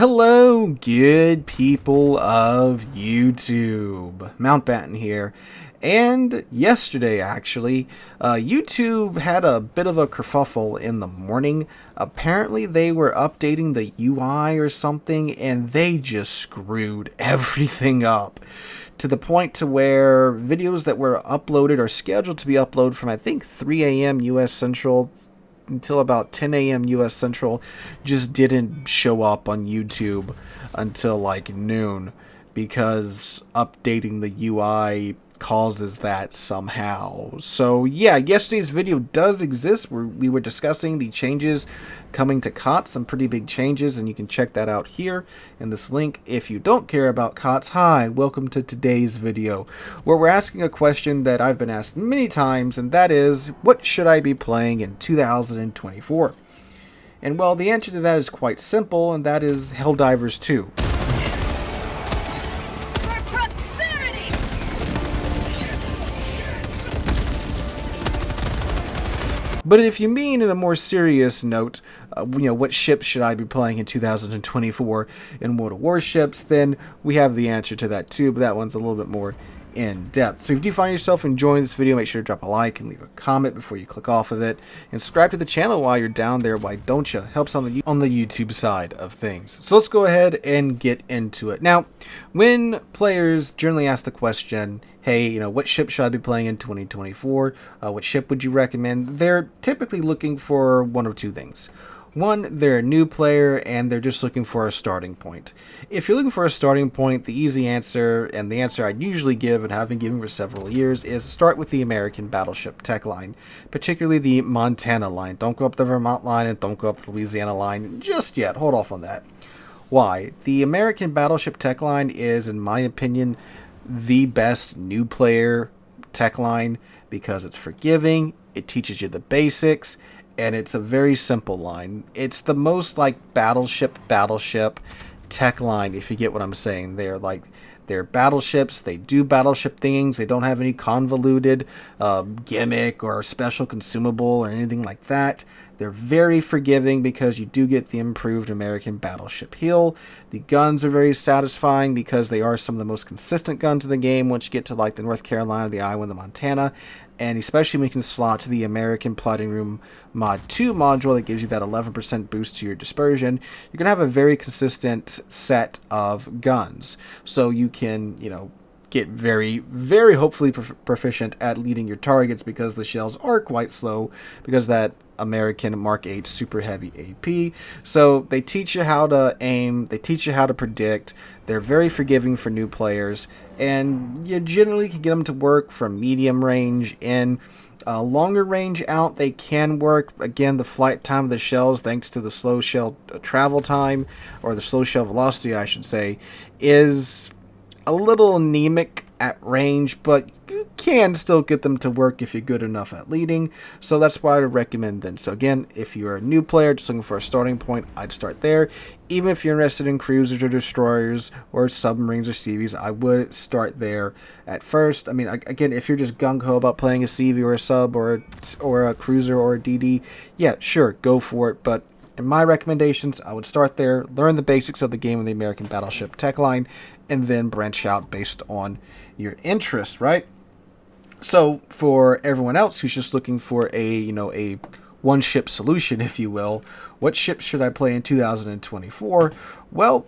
Hello, good people of YouTube. Mountbatten here. And yesterday, actually, YouTube had a bit of a kerfuffle in the morning. Apparently, they were updating the UI or something, and they just screwed everything up. To the point to where videos that were uploaded or scheduled to be uploaded from, I think, 3 a.m. U.S. Central until about 10 a.m. U.S. Central just didn't show up on YouTube until like noon because updating the UI causes that somehow. So yeah, yesterday's video does exist where we were discussing the changes coming to COTS, some pretty big changes, and you can check that out here in this link. If you don't care about COTS, hi, welcome to today's video where we're asking a question that I've been asked many times, and that is, what should I be playing in 2024? And well, the answer to that is quite simple, and that is Helldivers 2. But if you mean in a more serious note, what ships should I be playing in 2024 in World of Warships, then we have the answer to that too, but that one's a little bit more in depth. So if you do find yourself enjoying this video, make sure to drop a like and leave a comment before you click off of it, and subscribe to the channel while you're down there. Why don't you? Helps on the YouTube side of things. So let's go ahead and get into it. Now, when players generally ask the question, hey, what ship should I be playing in 2024? What ship would you recommend? They're typically looking for one of two things. One, they're a new player and they're just looking for a starting point. If you're looking for a starting point, the easy answer, and the answer I usually give and have been giving for several years, is start with the American battleship tech line, particularly the Montana line. Don't go up the Vermont line and don't go up the Louisiana line just yet. Hold off on that. Why? The American battleship tech line is, in my opinion, the best new player tech line because it's forgiving, it teaches you the basics, and it's a very simple line. It's the most like battleship tech line, if you get what I'm saying. They're battleships, they do battleship things, they don't have any convoluted gimmick or special consumable or anything like that. They're very forgiving because you do get the improved American battleship heel. The guns are very satisfying because they are some of the most consistent guns in the game once you get to like the North Carolina, the Iowa, and the Montana. And especially when you can slot to the American Plotting Room Mod 2 module that gives you that 11% boost to your dispersion, you're going to have a very consistent set of guns. So you can, get very, very hopefully proficient at leading your targets because the shells are quite slow because that American Mark 8 super heavy AP. So they teach you how to aim, they teach you how to predict, they're very forgiving for new players, and you generally can get them to work from medium range in. Longer range out, they can work. Again, the flight time of the shells, thanks to the slow shell travel time, or the slow shell velocity, I should say, is a little anemic at range, but you can still get them to work if you're good enough at leading. So that's why I would recommend them. So again, if you're a new player just looking for a starting point, I'd start there. Even if you're interested in cruisers or destroyers or submarines or CVs, I would start there at first. I mean, again, if you're just gung-ho about playing a CV or a sub or a cruiser or a DD, yeah, sure, go for it. But in my recommendations, I would start there, learn the basics of the game of the American battleship tech line, and then branch out based on your interest, right? So for everyone else who's just looking for a one ship solution, if you will, what ship should I play in 2024? Well,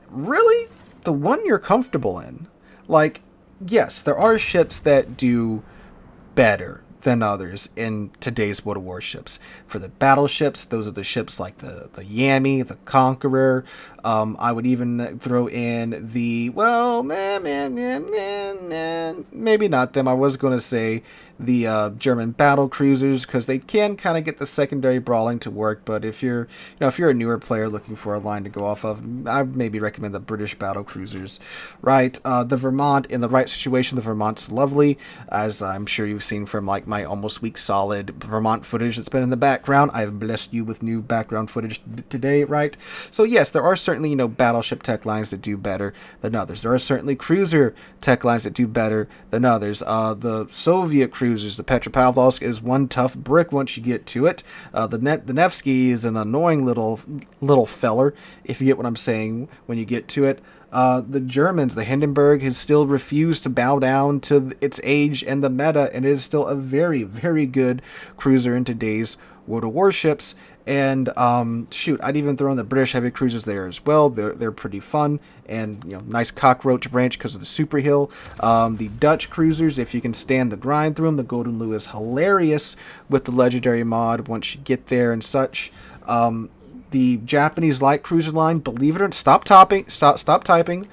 really, the one you're comfortable in. Like, yes, there are ships that do better than others in today's World of Warships. For the battleships, those are the ships like the Yami, the Conqueror. I would even throw in the, well, maybe not them. I was going to say the German battle cruisers, because they can kind of get the secondary brawling to work. But if you're a newer player looking for a line to go off of, I maybe recommend the British battle cruisers, right? The Vermont, in the right situation, the Vermont's lovely, as I'm sure you've seen from like my almost week solid Vermont footage that's been in the background. I've blessed you with new background footage today, right? So yes, there are certainly, battleship tech lines that do better than others. There are certainly cruiser tech lines that do better than others. The Soviet cruisers cruisers. The Petropavlovsk is one tough brick once you get to it. The Nevsky is an annoying little feller, if you get what I'm saying, when you get to it. The Germans, the Hindenburg, has still refused to bow down to its age and the meta, and it is still a very, very good cruiser in today's World of Warships. And shoot, I'd even throw in the British heavy cruisers there as well. They're pretty fun, and nice cockroach branch because of the super hill. The Dutch cruisers, if you can stand the grind through them, the Golden Lou is hilarious with the legendary mod once you get there and such. The Japanese light cruiser line, believe it or not, stop typing.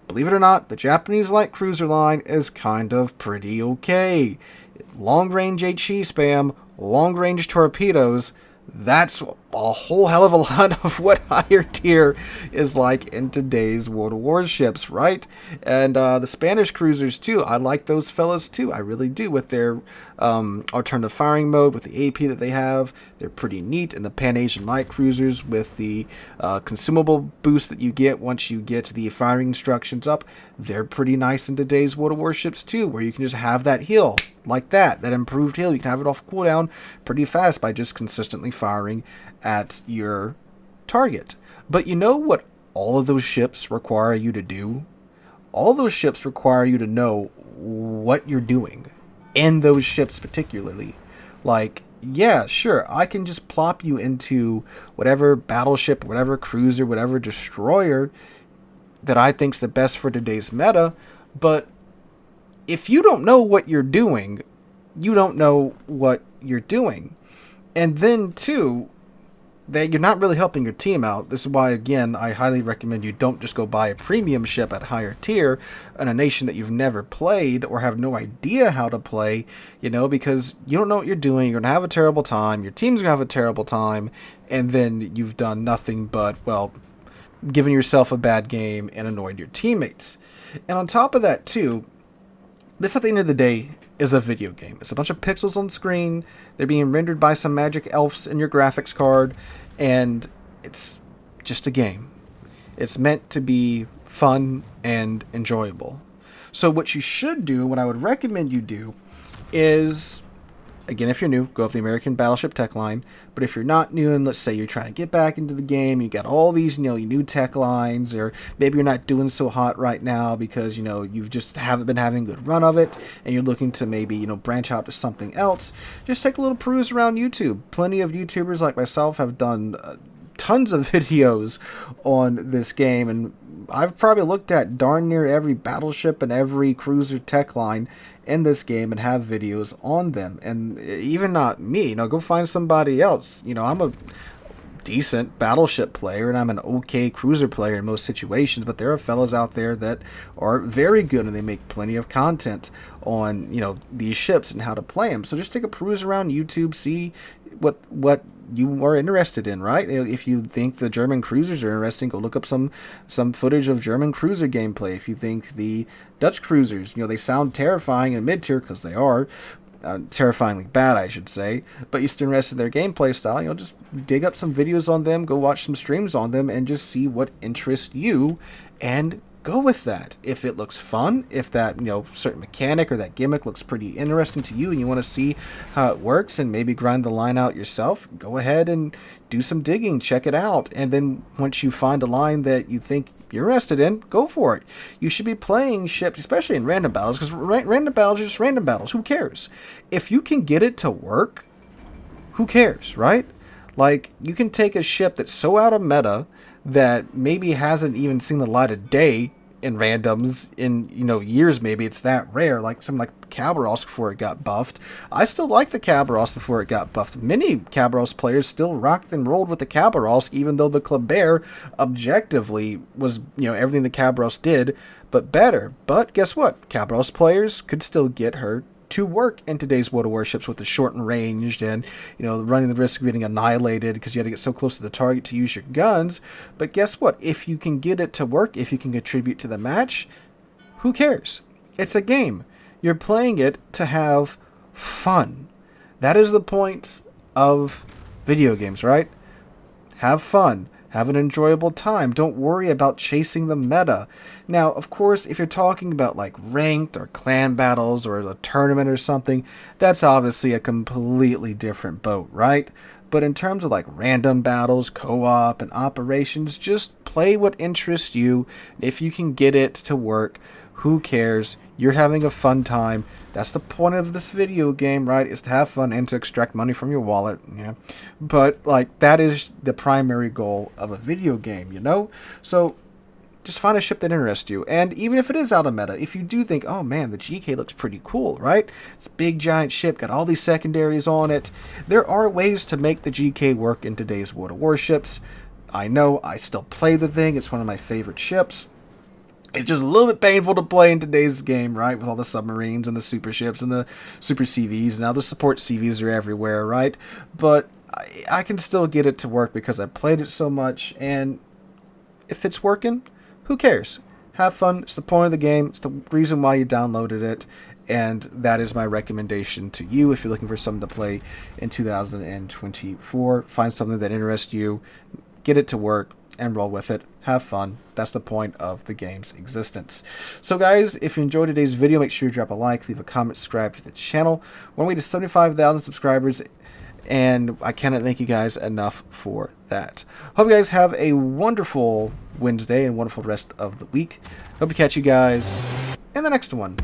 Believe it or not, the Japanese light cruiser line is kind of pretty okay. Long range HE spam, long range torpedoes. That's a whole hell of a lot of what higher tier is like in today's World of Warships, right? And the Spanish cruisers too. I like those fellas too. I really do, with their alternative firing mode, with the AP that they have. They're pretty neat. And the Pan-Asian light cruisers with the consumable boost that you get once you get the firing instructions up. They're pretty nice in today's World of Warships too, where you can just have that heal like that improved heal. You can have it off cooldown pretty fast by just consistently firing at your target. But you know what all of those ships require you to do? All of those ships require you to know what you're doing in those ships particularly. Like, yeah, sure, I can just plop you into whatever battleship, whatever cruiser, whatever destroyer that I think's the best for today's meta, but if you don't know what you're doing, you don't know what you're doing. And then, too, that you're not really helping your team out. This is why, again, I highly recommend you don't just go buy a premium ship at higher tier in a nation that you've never played or have no idea how to play, because you don't know what you're doing. You're going to have a terrible time. Your team's going to have a terrible time. And then you've done nothing but, given yourself a bad game and annoyed your teammates. And on top of that, too, this at the end of the day is a video game. It's a bunch of pixels on screen. They're being rendered by some magic elves in your graphics card, and it's just a game. It's meant to be fun and enjoyable. So what you should do, what I would recommend you do, is, again, if you're new, go up the American Battleship tech line. But if you're not new, and let's say you're trying to get back into the game, you got all these, new tech lines, or maybe you're not doing so hot right now because, you've just haven't been having a good run of it, and you're looking to maybe, branch out to something else, just take a little peruse around YouTube. Plenty of YouTubers like myself have done tons of videos on this game, and I've probably looked at darn near every battleship and every cruiser tech line in this game and have videos on them. And even not me, go find somebody else. I'm a decent battleship player and I'm an okay cruiser player in most situations, but there are fellows out there that are very good and they make plenty of content on these ships and how to play them. So just take a peruse around YouTube, see what you are interested in, right? If you think the German cruisers are interesting, go look up some footage of German cruiser gameplay. If you think the Dutch cruisers, they sound terrifying in mid-tier, because they are terrifyingly bad, I should say, but you're still interested in their gameplay style, just dig up some videos on them, go watch some streams on them, and just see what interests you, and go with that. If it looks fun, if that certain mechanic or that gimmick looks pretty interesting to you and you want to see how it works and maybe grind the line out yourself, go ahead and do some digging, check it out, and then once you find a line that you think you're interested in, go for it. You should be playing ships, especially in random battles, because random battles are just random battles. Who cares? If you can get it to work, who cares, right? Like, you can take a ship that's so out of meta that maybe hasn't even seen the light of day in randoms in years. Maybe it's that rare, like something like Cabros before it got buffed. I still like the Cabros before it got buffed. Many Cabros players still rocked and rolled with the Cabros, even though the Kleber objectively was everything the Cabros did but better. But guess what? Cabros players could still get her to work in today's World of Warships with the shortened range and, running the risk of getting annihilated because you had to get so close to the target to use your guns. But guess what? If you can get it to work, if you can contribute to the match, who cares? It's a game. You're playing it to have fun. That is the point of video games, right? Have fun. Have an enjoyable time. Don't worry about chasing the meta. Now, of course, if you're talking about like ranked or clan battles or a tournament or something, that's obviously a completely different boat, right? But in terms of like random battles, co-op, and operations, just play what interests you. If you can get it to work, who cares? You're having a fun time. That's the point of this video game, right? Is to have fun and to extract money from your wallet. Yeah. But like that is the primary goal of a video game, you know? So just find a ship that interests you. And even if it is out of meta, if you do think, oh man, the GK looks pretty cool, right? It's a big giant ship, got all these secondaries on it. There are ways to make the GK work in today's World of Warships. I know, I still play the thing. It's one of my favorite ships. It's just a little bit painful to play in today's game, right? With all the submarines and the super ships and the super CVs. And now the support CVs are everywhere, right? But I can still get it to work because I played it so much. And if it's working, who cares? Have fun. It's the point of the game. It's the reason why you downloaded it. And that is my recommendation to you if you're looking for something to play in 2024. Find something that interests you. Get it to work and roll with it. Have fun. That's the point of the game's existence. So guys, if you enjoyed today's video, make sure you drop a like, leave a comment, subscribe to the channel. We're on the way to 75,000 subscribers, and I cannot thank you guys enough for that. Hope you guys have a wonderful Wednesday and wonderful rest of the week. Hope to catch you guys in the next one.